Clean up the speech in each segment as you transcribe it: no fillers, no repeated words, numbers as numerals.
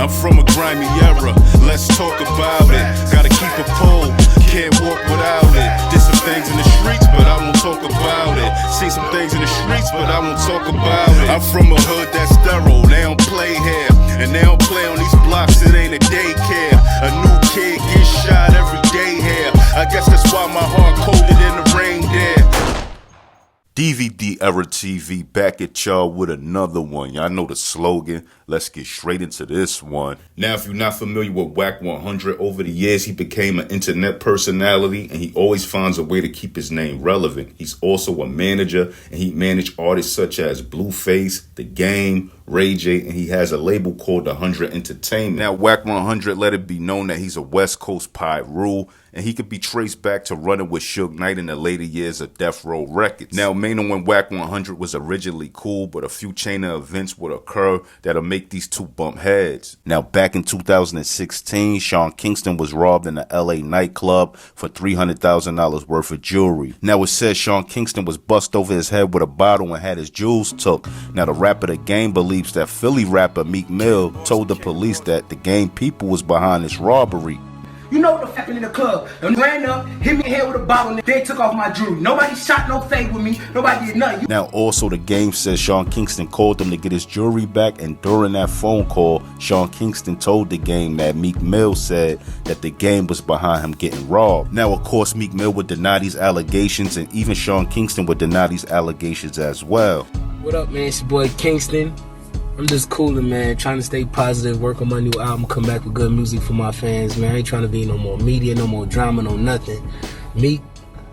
I'm from a grimy era, let's talk about it. Gotta keep a pole, can't walk without it. Did some things in the streets, but I won't talk about it. Seen some things in the streets, but I won't talk about it. I'm from a hood that's thorough, they don't play here. And they don't play on these blocks, it ain't a daycare. A new kid gets shot every day here. I guess that's why my heart colder than the rain there. Dvderatv back at y'all with another one. Y'all know the slogan. Let's get straight into this one. Now, if you're not familiar with Wack 100, over the years he became an internet personality and he always finds a way to keep his name relevant. He's also a manager and he managed artists such as Blueface, The Game, Ray J, and he has a label called 100 Entertainment. Now, Wack 100 let it be known that he's a West Coast Pyru, and he could be traced back to running with Suge Knight in the later years of Death Row Records. Now, Maino and Wack 100 was originally cool, but a few chain of events would occur that'll make these two bump heads. Now, back in 2016, Sean Kingston was robbed in a LA nightclub for $300,000 worth of jewelry. Now, it says Sean Kingston was bust over his head with a bottle and had his jewels took. Now, the rapper The Game believes that Philly rapper Meek Mill told the police that The Game people was behind this robbery. You know what happened in the club? And ran up, hit me in the head with a bottle, and they took off my jewelry. Nobody shot no fade with me. Nobody did nothing. Now, also, The Game says Sean Kingston called him to get his jewelry back, and during that phone call, Sean Kingston told The Game that Meek Mill said that The Game was behind him getting robbed. Now, of course, Meek Mill would deny these allegations, and even Sean Kingston would deny these allegations as well. What up, man? It's your boy Kingston. I'm just cooling, man, trying to stay positive, work on my new album, come back with good music for my fans, man. I ain't trying to be no more media, no more drama, no nothing. Meek,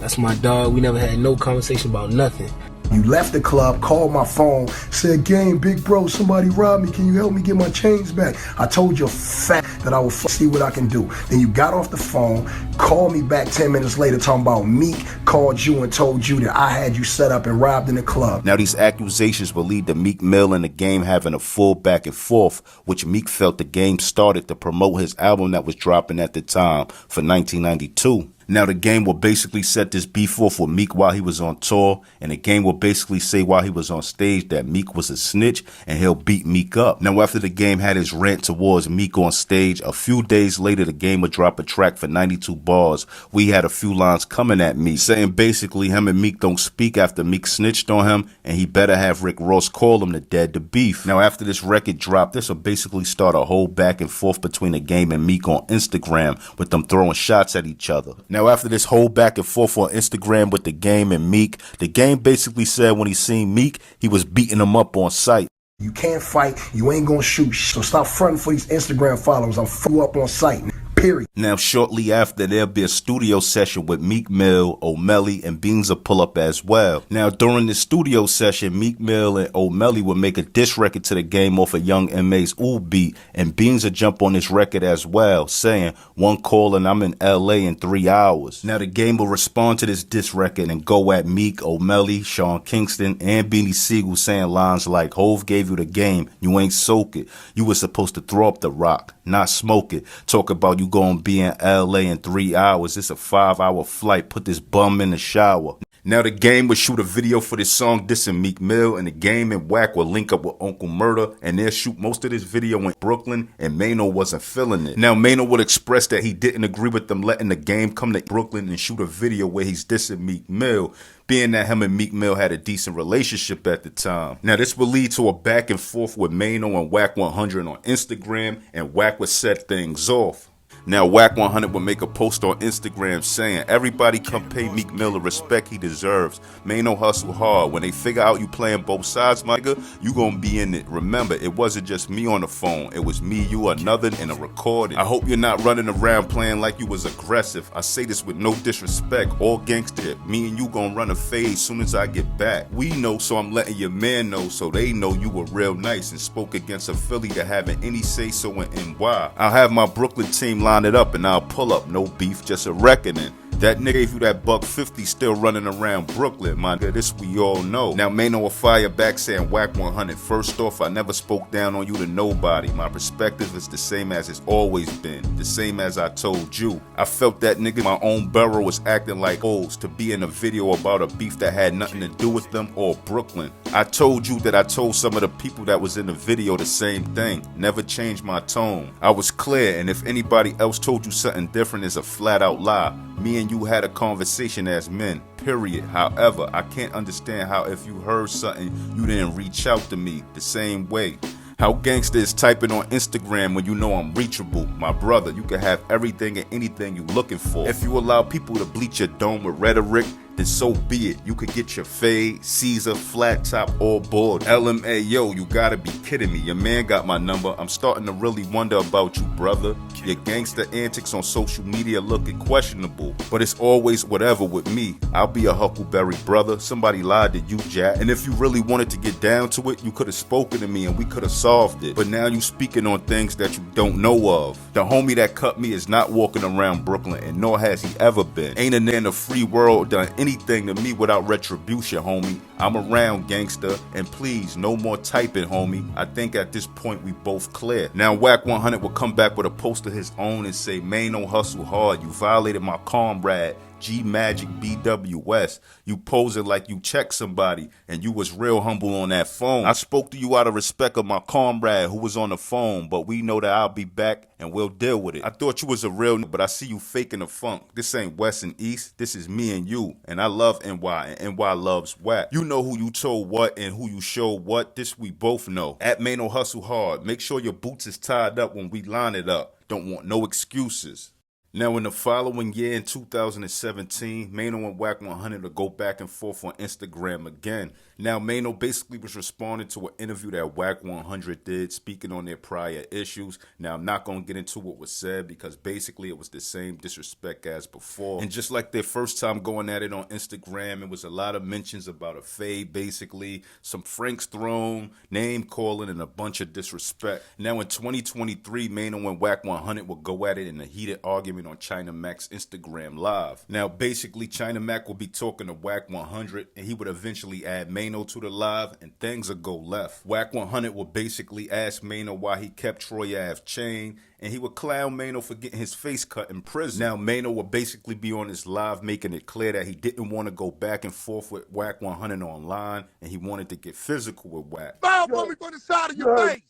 that's my dog. We never had no conversation about nothing. You left the club, called my phone, said, "Game, big bro, somebody robbed me. Can you help me get my chains back?" I told you fat that I would see what I can do. Then you got off the phone, called me back 10 minutes later talking about Meek called you and told you that I had you set up and robbed in the club. Now, these accusations will lead to Meek Mill and The Game having a full back and forth, which Meek felt The Game started to promote his album that was dropping at the time for 1992. Now, The Game will basically set this beef off with Meek while he was on tour, and The Game will basically say while he was on stage that Meek was a snitch and he'll beat Meek up. Now, after The Game had his rant towards Meek on stage, a few days later, The Game would drop a track for 92 bars. We had a few lines coming at Meek, saying basically him and Meek don't speak after Meek snitched on him, and he better have Rick Ross call him to dead the beef. Now, after this record dropped, this will basically start a whole back and forth between The Game and Meek on Instagram, with them throwing shots at each other. Now, after this whole back and forth on Instagram with The Game and Meek, The Game basically said when he seen Meek, he was beating him up on sight. You can't fight, you ain't gonna shoot, so stop fronting for these Instagram followers. I'm you up on sight. Period. Now, shortly after, there'll be a studio session with Meek Mill, O'Malley, and Beans will pull up as well. Now, during the studio session, Meek Mill and O'Malley will make a diss record to The Game off of Young M.A.'s Ooh beat, and Beans will jump on this record as well, saying, "One call and I'm in L.A. in 3 hours." Now, The Game will respond to this diss record and go at Meek, O'Malley, Sean Kingston, and Beanie Siegel, saying lines like, "Hove gave you the game, you ain't soak it. You was supposed to throw up the rock, not smoke it. Talk about you gonna be in LA in 3 hours. It's a 5-hour flight. Put this bum in the shower." Now, The Game would shoot a video for this song dissing Meek Mill, and The Game and Wack will link up with Uncle Murder, and they'll shoot most of this video in Brooklyn, and Maino wasn't feeling it. Now, Maino would express that he didn't agree with them letting The Game come to Brooklyn and shoot a video where he's dissing Meek Mill, being that him and Meek Mill had a decent relationship at the time. Now, this will lead to a back and forth with Maino and Wack 100 on Instagram, and Wack would set things off. Now, Wack 100 would make a post on Instagram saying, "Everybody come pay Meek Mill the respect he deserves. Maino hustle hard. When they figure out you playing both sides, my nigga, you gonna be in it. Remember, it wasn't just me on the phone. It was me, you, another, and a recording. I hope you're not running around playing like you was aggressive. I say this with no disrespect. All gangster. Me and you gonna run a fade soon as I get back. We know, so I'm letting your man know so they know you were real nice and spoke against a Philly that having any say-so in NY. I'll have my Brooklyn team line it up and I'll pull up. No beef, just a reckoning. That nigga gave you that $150 still running around Brooklyn, my nigga, this we all know. Now Maino will fire back saying Wack 100. First off, I never spoke down on you to nobody. My perspective is the same as it's always been, the same as I told you. I felt that nigga in my own borough was acting like hoes to be in a video about a beef that had nothing to do with them or Brooklyn. I told you that I told some of the people that was in the video the same thing. Never changed my tone. I was clear, and if anybody else told you something different, it's a flat out lie. Me and you had a conversation as men, period. However, I can't understand how if you heard something, you didn't reach out to me the same way. How gangsta is typing on Instagram when you know I'm reachable. My brother, you can have everything and anything you looking for. If you allow people to bleach your dome with rhetoric, then so be it. You could get your fade, Caesar, flat top, all board. LMAO, you gotta be kidding me. Your man got my number. I'm starting to really wonder about you, brother. Your gangster antics on social media looking questionable, but it's always whatever with me. I'll be a Huckleberry brother. Somebody lied to you, Jack. And if you really wanted to get down to it, you could have spoken to me and we could have solved it. But now you speaking on things that you don't know of. The homie that cut me is not walking around Brooklyn, and nor has he ever been. Ain't a nigga in the free world done anything to me without retribution, homie. I'm around, gangster, and please, no more typing, homie. I think at this point we both clear. Now Wack 100 will come back with a post of his own and say, Maino hustle hard, you violated my comrade, G Magic BWS. You posing like you checked somebody, and you was real humble on that phone. I spoke to you out of respect of my comrade who was on the phone, but we know that I'll be back and we'll deal with it. I thought you was a real nigga, but I see you faking the funk. This ain't West and East, this is me and you, and I love NY, and NY loves Wack. You know who you told what and who you showed what, this we both know. At Maino hustle hard, make sure your boots is tied up when we line it up. Don't want no excuses. Now, in the following year, in 2017, Maino and Wack 100 will go back and forth on Instagram again. Now, Maino basically was responding to an interview that Wack 100 did, speaking on their prior issues. Now, I'm not going to get into what was said because basically it was the same disrespect as before. And just like their first time going at it on Instagram, it was a lot of mentions about a fade, basically, some Frank's Throne, name calling, and a bunch of disrespect. Now, in 2023, Maino and Wack 100 will go at it in a heated argument on China Mac's Instagram Live. Now, basically, China Mac will be talking to Wack 100, and he would eventually add Maino to the live, and things will go left. Wack 100 will basically ask Maino why he kept Troy Ave chain, and he would clown Maino for getting his face cut in prison. Now, Maino would basically be on his live making it clear that he didn't want to go back and forth with Wack 100 online, and he wanted to get physical with Wack. Bow for me from the side of your face.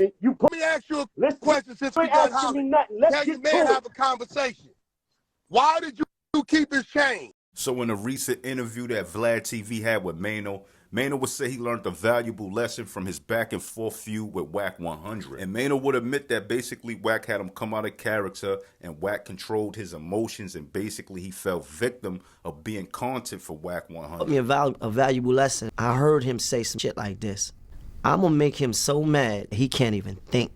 Let me ask you a question since we got hollering. Tell your man have a conversation. Why did you keep his chain? So in a recent interview that Vlad TV had with Maino, Maino would say he learned a valuable lesson from his back and forth feud with Wack 100. And Maino would admit that basically Wack had him come out of character and Wack controlled his emotions, and basically he fell victim of being content for Wack 100. Me a valuable lesson. I heard him say some shit like this. I'm gonna make him so mad he can't even think.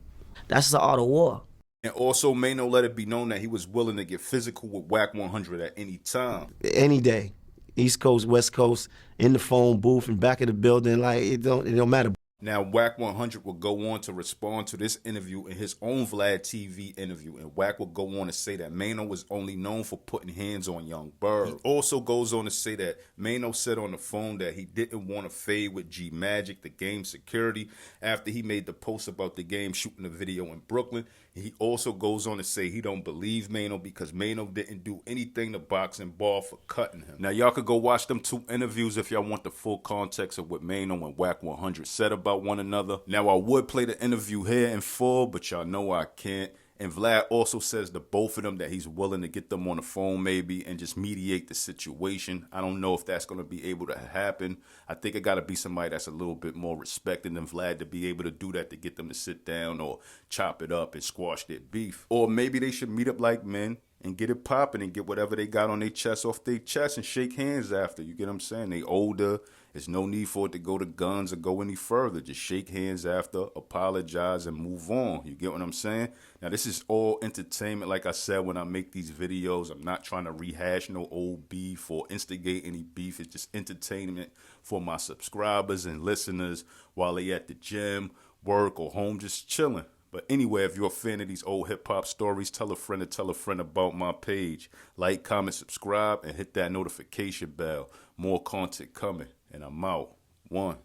That's the art of war. And also, Maino let it be known that he was willing to get physical with Wack 100 at any time. Any day. East Coast, West Coast, in the phone booth, and back of the building, like it don't matter. Now, Wack 100 will go on to respond to this interview in his own Vlad TV interview, and Wack will go on to say that Maino was only known for putting hands on young Bird. He also goes on to say that Maino said on the phone that he didn't want to fade with G Magic, the game security, after he made the post about the game shooting the video in Brooklyn. He also goes on to say he don't believe Maino because Maino didn't do anything to Boxing Ball for cutting him. Now, y'all could go watch them two interviews if y'all want the full context of what Maino and Wack 100 said about one another. Now, I would play the interview here in full, but y'all know I can't. And Vlad also says to both of them that he's willing to get them on the phone maybe and just mediate the situation. I don't know if that's going to be able to happen. I think it got to be somebody that's a little bit more respected than Vlad to be able to do that, to get them to sit down or chop it up and squash their beef. Or maybe they should meet up like men and get it popping and get whatever they got on their chest off their chest and shake hands after. You get what I'm saying? They older. There's no need for it to go to guns or go any further. Just shake hands after, apologize, and move on. You get what I'm saying? Now, this is all entertainment. Like I said, when I make these videos, I'm not trying to rehash no old beef or instigate any beef. It's just entertainment for my subscribers and listeners while they at the gym, work, or home just chilling. But anyway, if you're a fan of these old hip-hop stories, tell a friend to tell a friend about my page. Like, comment, subscribe, and hit that notification bell. More content coming, and I'm out. 1.